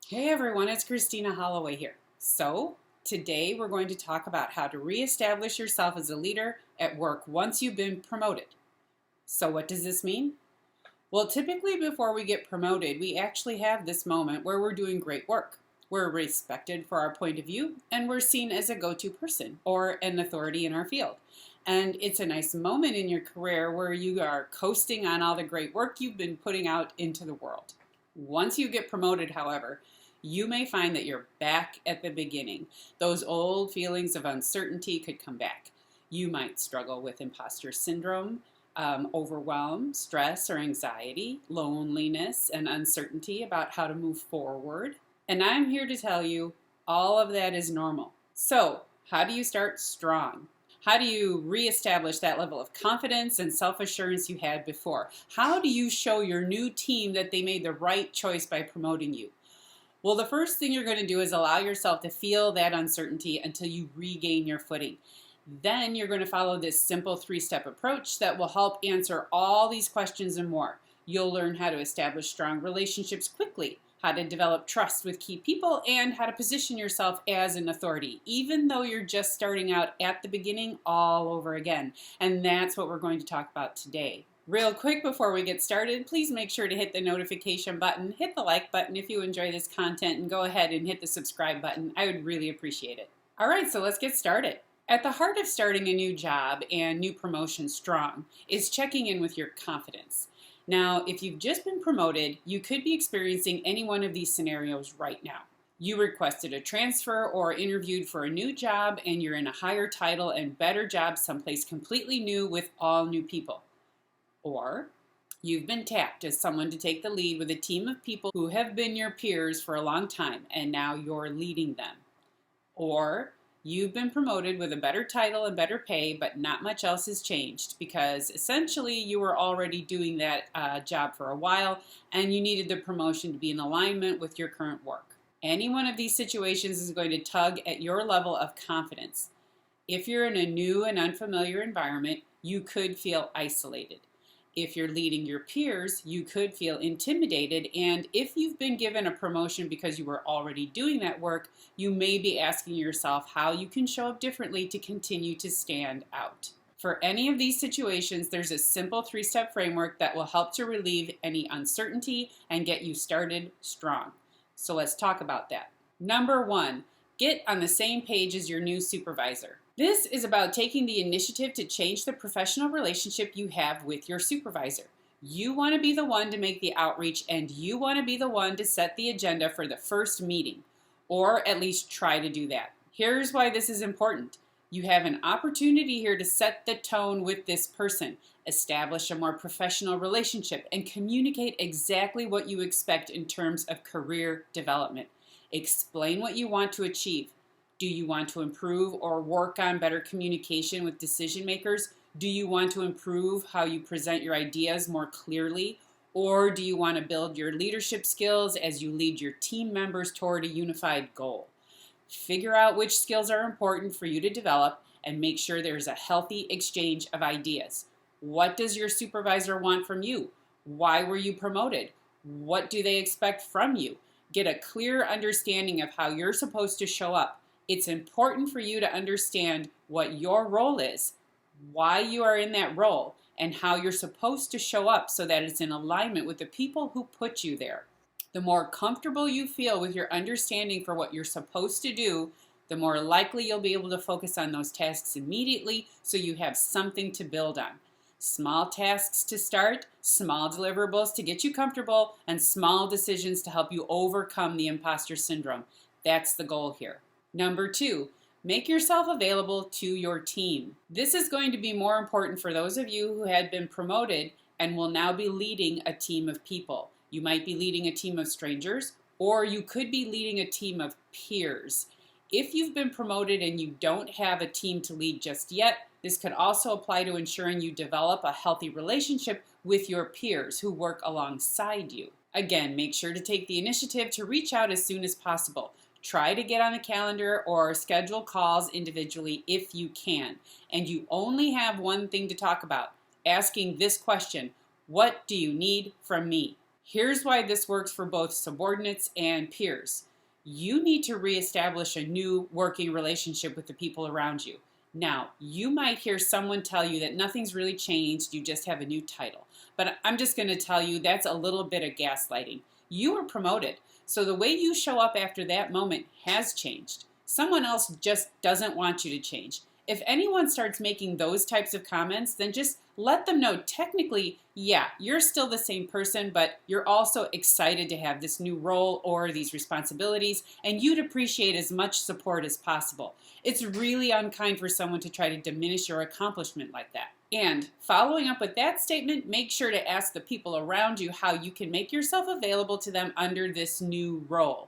Hey everyone, it's Christina Holloway here. So, today we're going to talk about how to reestablish yourself as a leader at work once you've been promoted. So, what does this mean? Well, typically before we get promoted, we actually have this moment where we're doing great work. We're respected for our point of view, and we're seen as a go-to person or an authority in our field. And it's a nice moment in your career where you are coasting on all the great work you've been putting out into the world. Once you get promoted, however, you may find that you're back at the beginning. Those old feelings of uncertainty could come back. You might struggle with imposter syndrome, overwhelm, stress or anxiety, loneliness, and uncertainty about how to move forward. And I'm here to tell you all of that is normal. So, how do you start strong? How do you reestablish that level of confidence and self-assurance you had before? How do you show your new team that they made the right choice by promoting you? Well, the first thing you're going to do is allow yourself to feel that uncertainty until you regain your footing. Then you're going to follow this simple 3-step approach that will help answer all these questions and more. You'll learn how to establish strong relationships quickly, how to develop trust with key people, and how to position yourself as an authority, even though you're just starting out at the beginning all over again. And that's what we're going to talk about today. Real quick before we get started, please make sure to hit the notification button, hit the like button if you enjoy this content, and go ahead and hit the subscribe button. I would really appreciate it. All right, so let's get started. At the heart of starting a new job and new promotion strong is checking in with your confidence. Now, if you've just been promoted, you could be experiencing any one of these scenarios right now. You requested a transfer or interviewed for a new job, and you're in a higher title and better job someplace completely new with all new people. Or you've been tapped as someone to take the lead with a team of people who have been your peers for a long time and now you're leading them. Or you've been promoted with a better title and better pay, but not much else has changed because essentially you were already doing that job for a while and you needed the promotion to be in alignment with your current work. Any one of these situations is going to tug at your level of confidence. If you're in a new and unfamiliar environment, you could feel isolated. If you're leading your peers, you could feel intimidated, and if you've been given a promotion because you were already doing that work, you may be asking yourself how you can show up differently to continue to stand out. For any of these situations, there's a simple 3-step framework that will help to relieve any uncertainty and get you started strong. So let's talk about that. Number 1, get on the same page as your new supervisor. This is about taking the initiative to change the professional relationship you have with your supervisor. You want to be the one to make the outreach, and you want to be the one to set the agenda for the first meeting, or at least try to do that. Here's why this is important. You have an opportunity here to set the tone with this person, establish a more professional relationship, and communicate exactly what you expect in terms of career development. Explain what you want to achieve. Do you want to improve or work on better communication with decision makers? Do you want to improve how you present your ideas more clearly? Or do you want to build your leadership skills as you lead your team members toward a unified goal? Figure out which skills are important for you to develop and make sure there's a healthy exchange of ideas. What does your supervisor want from you? Why were you promoted? What do they expect from you? Get a clear understanding of how you're supposed to show up. It's important for you to understand what your role is, why you are in that role, and how you're supposed to show up so that it's in alignment with the people who put you there. The more comfortable you feel with your understanding for what you're supposed to do, the more likely you'll be able to focus on those tasks immediately so you have something to build on. Small tasks to start, small deliverables to get you comfortable, and small decisions to help you overcome the imposter syndrome. That's the goal here. Number 2, make yourself available to your team. This is going to be more important for those of you who had been promoted and will now be leading a team of people. You might be leading a team of strangers, or you could be leading a team of peers. If you've been promoted and you don't have a team to lead just yet, this could also apply to ensuring you develop a healthy relationship with your peers who work alongside you. Again, make sure to take the initiative to reach out as soon as possible. Try to get on the calendar or schedule calls individually if you can. And you only have one thing to talk about, asking this question: what do you need from me? Here's why this works for both subordinates and peers. You need to reestablish a new working relationship with the people around you. Now, you might hear someone tell you that nothing's really changed, you just have a new title. But I'm just going to tell you that's a little bit of gaslighting. You were promoted, so the way you show up after that moment has changed. Someone else just doesn't want you to change. If anyone starts making those types of comments, then just let them know technically, yeah, you're still the same person, but you're also excited to have this new role or these responsibilities, and you'd appreciate as much support as possible. It's really unkind for someone to try to diminish your accomplishment like that. And following up with that statement, make sure to ask the people around you how you can make yourself available to them under this new role.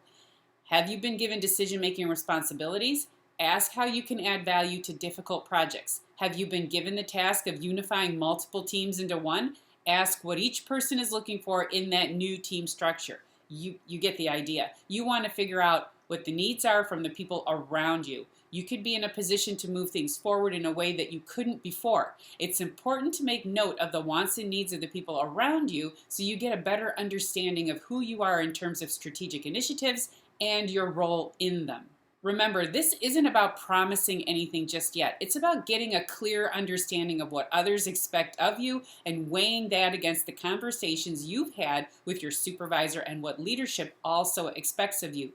Have you been given decision-making responsibilities? Ask how you can add value to difficult projects. Have you been given the task of unifying multiple teams into one? Ask what each person is looking for in that new team structure. You get the idea. You want to figure out what the needs are from the people around you. You could be in a position to move things forward in a way that you couldn't before. It's important to make note of the wants and needs of the people around you so you get a better understanding of who you are in terms of strategic initiatives and your role in them. Remember, this isn't about promising anything just yet. It's about getting a clear understanding of what others expect of you and weighing that against the conversations you've had with your supervisor and what leadership also expects of you.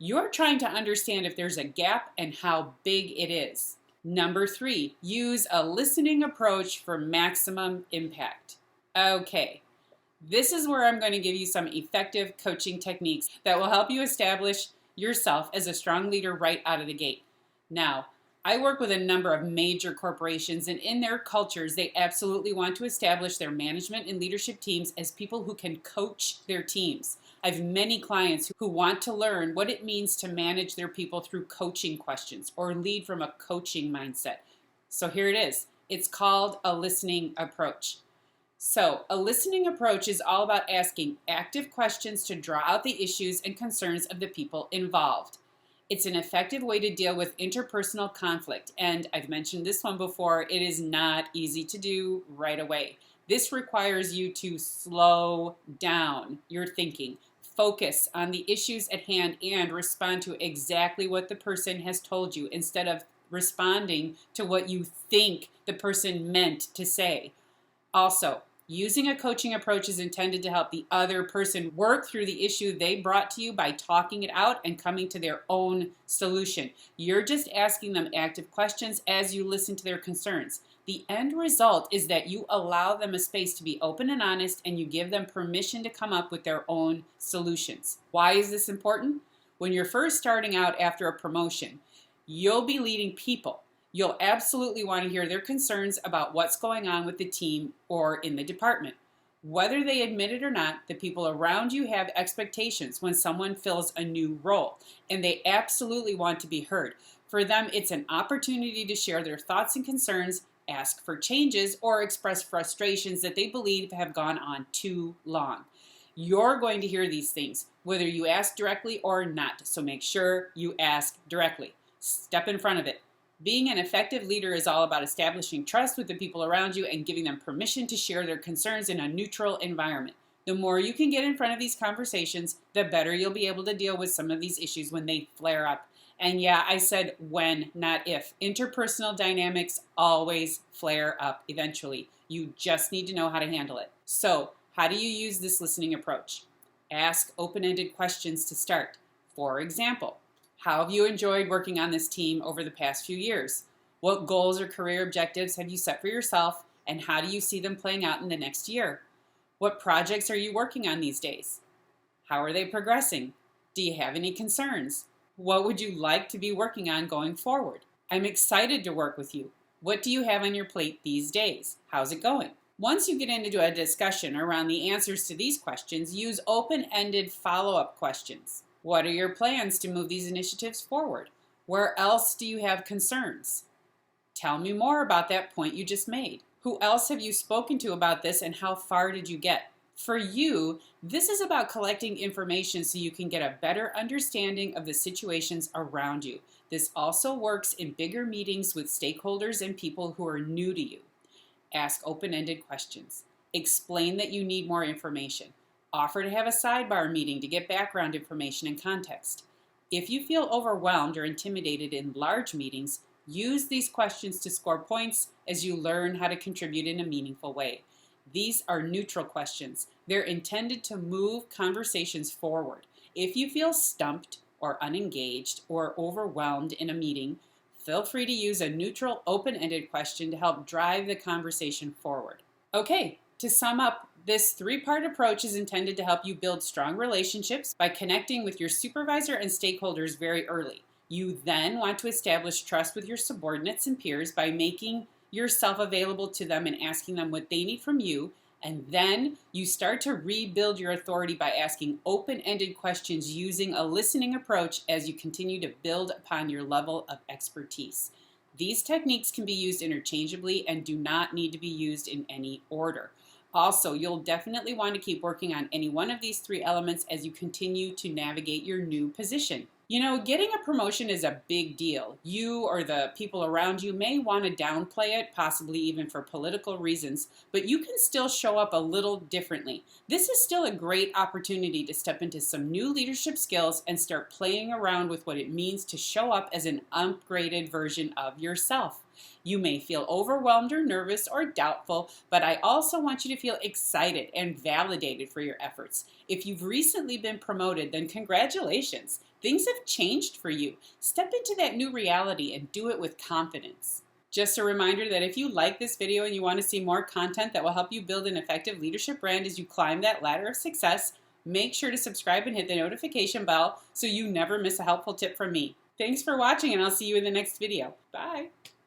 You're trying to understand if there's a gap and how big it is. Number 3, use a listening approach for maximum impact. Okay, this is where I'm going to give you some effective coaching techniques that will help you establish yourself as a strong leader right out of the gate. Now, I work with a number of major corporations, and in their cultures, they absolutely want to establish their management and leadership teams as people who can coach their teams. I have many clients who want to learn what it means to manage their people through coaching questions or lead from a coaching mindset. So here it is. It's called a listening approach. So, a listening approach is all about asking active questions to draw out the issues and concerns of the people involved. It's an effective way to deal with interpersonal conflict, and I've mentioned this one before, it is not easy to do right away. This requires you to slow down your thinking, focus on the issues at hand, and respond to exactly what the person has told you instead of responding to what you think the person meant to say. Also, using a coaching approach is intended to help the other person work through the issue they brought to you by talking it out and coming to their own solution. You're just asking them active questions as you listen to their concerns. The end result is that you allow them a space to be open and honest, and you give them permission to come up with their own solutions. Why is this important? When you're first starting out after a promotion, you'll be leading people. You'll absolutely want to hear their concerns about what's going on with the team or in the department. Whether they admit it or not, the people around you have expectations when someone fills a new role, and they absolutely want to be heard. For them, it's an opportunity to share their thoughts and concerns, ask for changes, or express frustrations that they believe have gone on too long. You're going to hear these things, whether you ask directly or not, so make sure you ask directly. Step in front of it. Being an effective leader is all about establishing trust with the people around you and giving them permission to share their concerns in a neutral environment. The more you can get in front of these conversations, the better you'll be able to deal with some of these issues when they flare up. And yeah, I said when, not if. Interpersonal dynamics always flare up eventually. You just need to know how to handle it. So, how do you use this listening approach? Ask open-ended questions to start. For example, how have you enjoyed working on this team over the past few years? What goals or career objectives have you set for yourself, and how do you see them playing out in the next year? What projects are you working on these days? How are they progressing? Do you have any concerns? What would you like to be working on going forward? I'm excited to work with you. What do you have on your plate these days? How's it going? Once you get into a discussion around the answers to these questions, use open-ended follow-up questions. What are your plans to move these initiatives forward? Where else do you have concerns? Tell me more about that point you just made. Who else have you spoken to about this, and how far did you get? For you, this is about collecting information so you can get a better understanding of the situations around you. This also works in bigger meetings with stakeholders and people who are new to you. Ask open-ended questions. Explain that you need more information. Offer to have a sidebar meeting to get background information and context. If you feel overwhelmed or intimidated in large meetings, use these questions to score points as you learn how to contribute in a meaningful way. These are neutral questions. They're intended to move conversations forward. If you feel stumped or unengaged or overwhelmed in a meeting, feel free to use a neutral, open-ended question to help drive the conversation forward. Okay, to sum up, this three-part approach is intended to help you build strong relationships by connecting with your supervisor and stakeholders very early. You then want to establish trust with your subordinates and peers by making yourself available to them and asking them what they need from you. And then you start to rebuild your authority by asking open-ended questions using a listening approach as you continue to build upon your level of expertise. These techniques can be used interchangeably and do not need to be used in any order. Also, you'll definitely want to keep working on any one of these three elements as you continue to navigate your new position. You know, getting a promotion is a big deal. You or the people around you may want to downplay it, possibly even for political reasons, but you can still show up a little differently. This is still a great opportunity to step into some new leadership skills and start playing around with what it means to show up as an upgraded version of yourself. You may feel overwhelmed or nervous or doubtful, but I also want you to feel excited and validated for your efforts. If you've recently been promoted, then congratulations. Things have changed for you. Step into that new reality and do it with confidence. Just a reminder that if you like this video and you want to see more content that will help you build an effective leadership brand as you climb that ladder of success, make sure to subscribe and hit the notification bell so you never miss a helpful tip from me. Thanks for watching, and I'll see you in the next video. Bye.